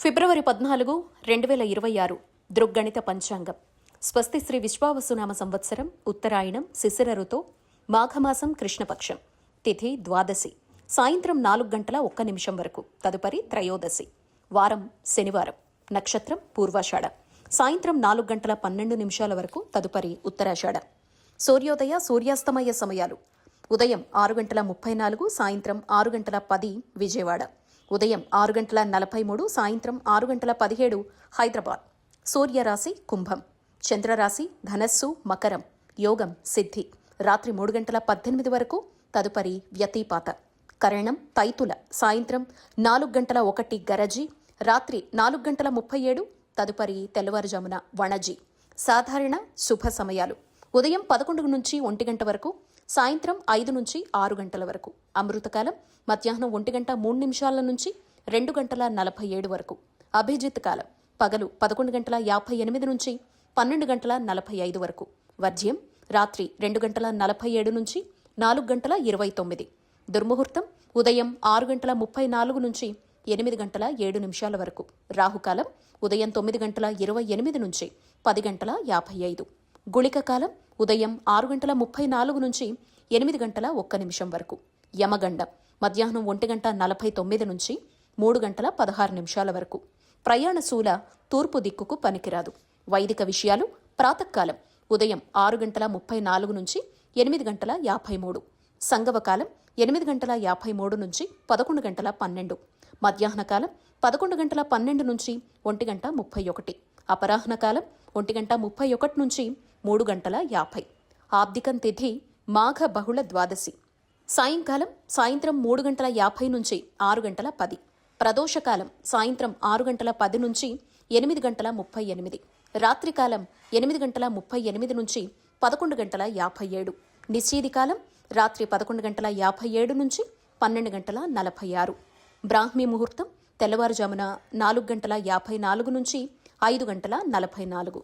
ఫిబ్రవరి 14, 2026 దృగ్గణిత పంచాంగం. స్వస్తి శ్రీ విశ్వావసునామ సంవత్సరం, ఉత్తరాయణం, శిశిర ఋతో, మాఘమాసం, కృష్ణపక్షం, తిథి ద్వాదశి, సాయంత్రం 4:01 వరకు, తదుపరి త్రయోదశి, వారం శనివారం, నక్షత్రం పూర్వాషాఢ, సాయంత్రం 4:12 వరకు, తదుపరి ఉత్తరాషాఢ. సూర్యోదయ సూర్యాస్తమయ సమయాలు: ఉదయం 6:34, సాయంత్రం 6:10 విజయవాడ, ఉదయం 6:43, సాయంత్రం 6:17 హైదరాబాద్. సూర్యరాశి కుంభం, చంద్రరాశి ధనస్సు, మకరం. యోగం సిద్ధి, రాత్రి 3:18 వరకు, తదుపరి వ్యతిపాత. కరణం తైతుల, సాయంత్రం 4:01 గరజి, రాత్రి 4:37, తదుపరి తెల్లవారుజామున వణజి. సాధారణ శుభ సమయాలు: ఉదయం 11 నుంచి 1 వరకు, సాయంత్రం 5 నుంచి 6 వరకు. అమృతకాలం మధ్యాహ్నం 1:03 నుంచి 2:47 వరకు. అభిజిత్ కాలం పగలు 11:58 నుంచి 12:45 వరకు. వర్జ్యం రాత్రి 2:47 నుంచి 4:29. దుర్ముహూర్తం ఉదయం 6:34 నుంచి 8:07 వరకు. రాహుకాలం ఉదయం 9:28 నుంచి 10:55. గుళిక కాలం ఉదయం 6:34 నుంచి 8:01 వరకు. యమగండం మధ్యాహ్నం 1:49 నుంచి 3:16 వరకు. ప్రయాణశూల తూర్పు దిక్కుకు పనికిరాదు. వైదిక విషయాలు: ప్రాతకాలం ఉదయం 6:34 నుంచి 8:53. సంగవకాలం 8:53 నుంచి 11:12. మధ్యాహ్నకాలం 11:12 నుంచి 1:31. అపరాహ్నకాలం 1:31 నుంచి 3:50. ఆబ్దికం తిథి మాఘ బహుళ ద్వాదశి. సాయంకాలం సాయంత్రం 3:50 నుంచి 6:10. ప్రదోషకాలం సాయంత్రం 6:10 నుంచి 8:38. రాత్రికాలం 8:38 నుంచి 11:57. నిశ్చీదికాలం రాత్రి 11:57 నుంచి 12:46. బ్రాహ్మీ ముహూర్తం తెల్లవారుజామున 4:54 నుంచి 5:44.